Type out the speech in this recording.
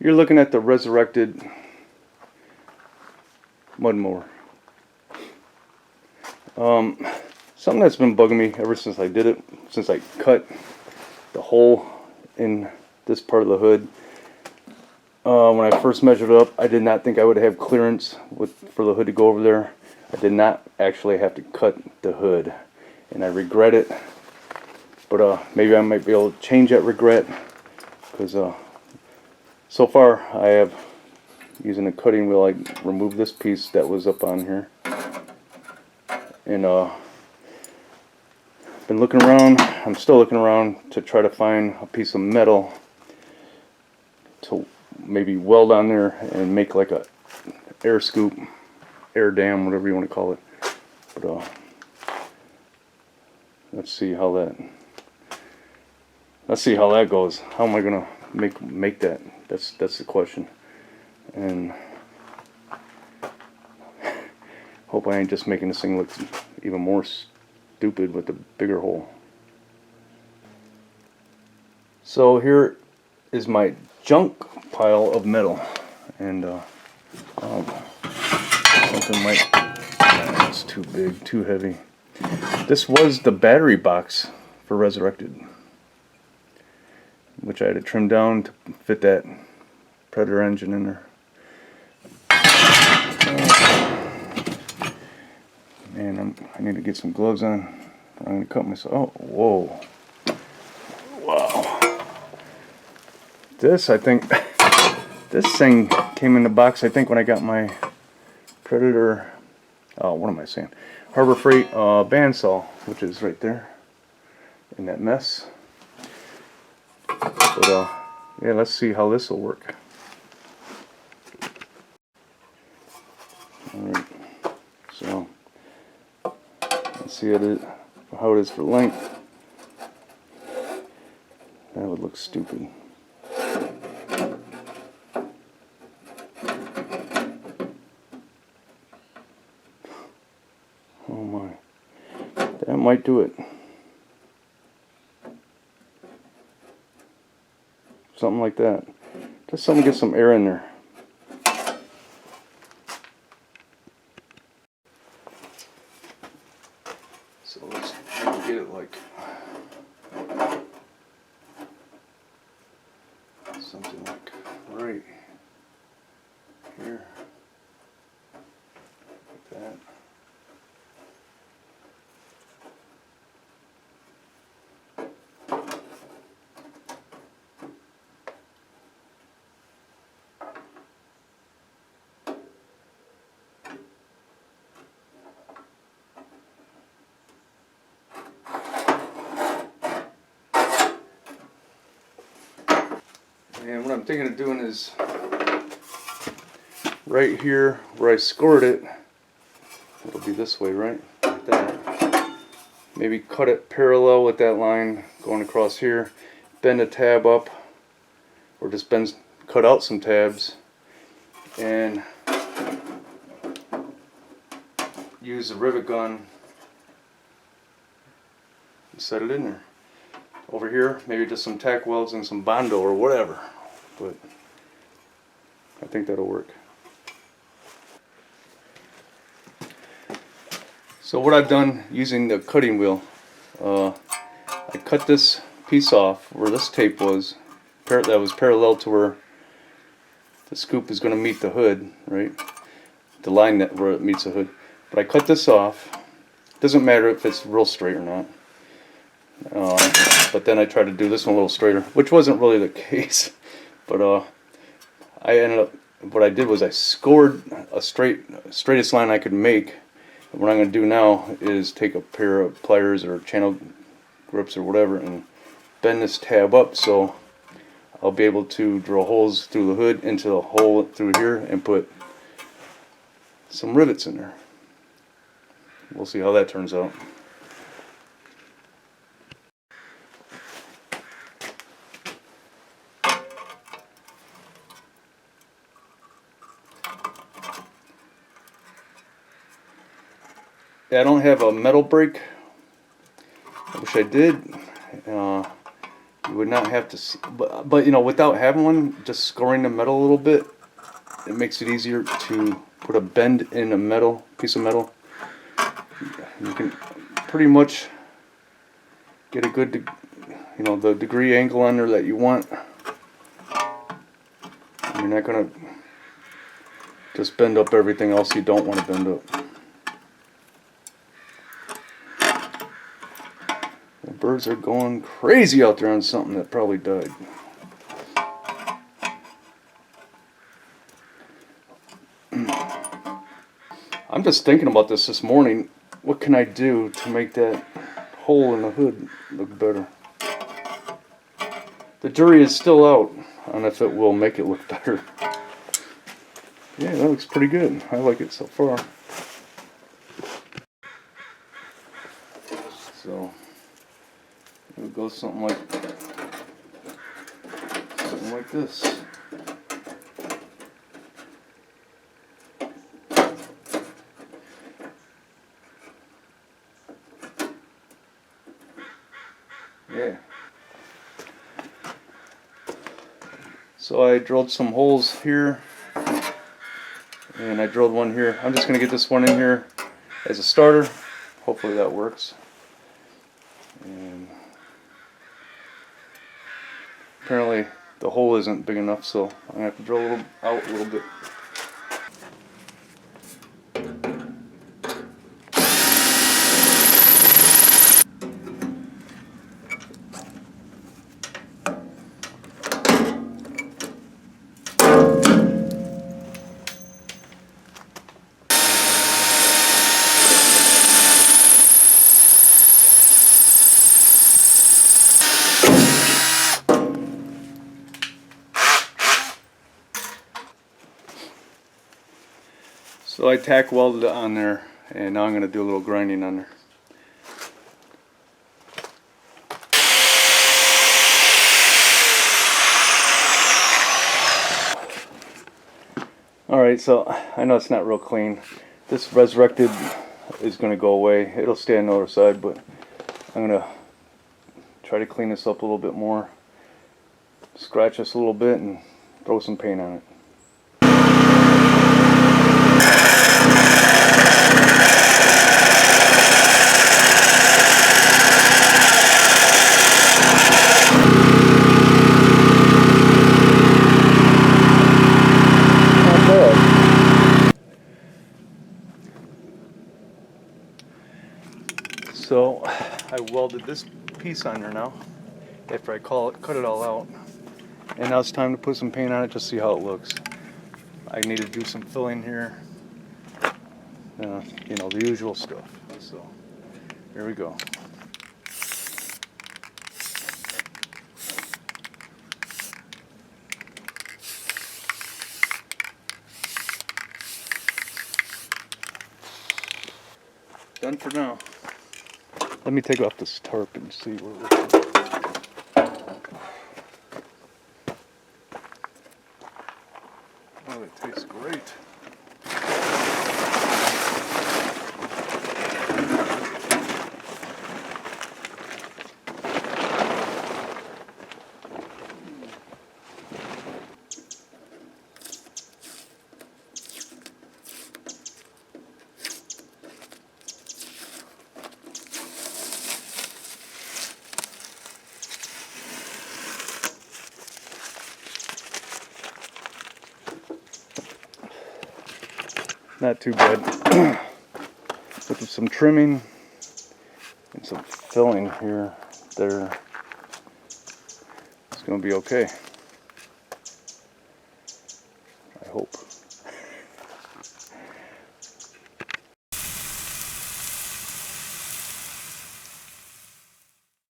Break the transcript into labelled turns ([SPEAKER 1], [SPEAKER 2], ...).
[SPEAKER 1] You're looking at the Resurrected mud mower. Something that's been bugging me ever since I did it, since I cut the hole in this part of the hood. When I first measured it up, I did not think I would have clearance for the hood to go over there. I did not actually have to cut the hood, and I regret it. But maybe I might be able to change that regret, because so far I have, using a cutting wheel, I removed this piece that was up on here, and been looking around. I'm still looking around to try to find a piece of metal to maybe weld on there and make like a air scoop, air dam, whatever you want to call it. But let's see how that goes. How am I gonna make that? That's the question. And hope I ain't just making this thing look even more stupid with the bigger hole. So here is my junk pile of metal, and something might, it's too big, too heavy. This was the battery box for Resurrected, which I had to trim down to fit that Predator engine in there. Man, I need to get some gloves on. I'm going to cut myself. Oh, whoa. Wow. This, I think, this thing came in the box, I think, when I got my Predator, oh, what am I saying? Harbor Freight bandsaw, which is right there in that mess. But, yeah, let's see how this will work. Alright, so, let's see how it is for length. That would look stupid. Oh my, that might do it. Something like that. Just something to get some air in there. So let's try to get it like something like right here, like that. And what I'm thinking of doing is right here where I scored it, it'll be this way, right? Like that. Maybe cut it parallel with that line going across here, bend a tab up, or just cut out some tabs, and use a rivet gun and set it in there. Over here, maybe just some tack welds and some Bondo or whatever, but I think that'll work. So what I've done using the cutting wheel, I cut this piece off where this tape was, that was parallel to where the scoop is going to meet the hood, right? The line where it meets the hood. But I cut this off. Doesn't matter if it's real straight or not. But then I tried to do this one a little straighter, which wasn't really the case. But I ended up, what I did was I scored a straightest line I could make. And what I'm going to do now is take a pair of pliers or channel grips or whatever and bend this tab up so I'll be able to drill holes through the hood into the hole through here and put some rivets in there. We'll see how that turns out. Yeah, I don't have a metal brake. I wish I did. You would not have to, but you know, without having one, just scoring the metal a little bit, it makes it easier to put a bend in a metal piece of metal. You can pretty much get a good, you know, the degree angle on there that you want. You're not gonna just bend up everything else you don't want to bend up. The birds are going crazy out there on something that probably died. I'm just thinking about this morning. What can I do to make that hole in the hood look better? The jury is still out on if it will make it look better. Yeah, that looks pretty good. I like it so far. So it would go something like this. Yeah. So I drilled some holes here, and I drilled one here. I'm just going to get this one in here as a starter. Hopefully that works. And apparently the hole isn't big enough, so I'm going to have to drill out a little bit. So I tack welded it on there, and now I'm going to do a little grinding on there. Alright, so I know it's not real clean. This resurrected is going to go away. It'll stay on the other side, but I'm going to try to clean this up a little bit more. Scratch this a little bit and throw some paint on it. So I welded this piece on there now after I cut it all out, and now it's time to put some paint on it to see how it looks. I need to do some filling here, you know, the usual stuff. So here we go. Done for now. Let me take off this tarp and see where we're at. Oh, it tastes great. Not too bad. With some trimming and some filling here, there, it's going to be okay.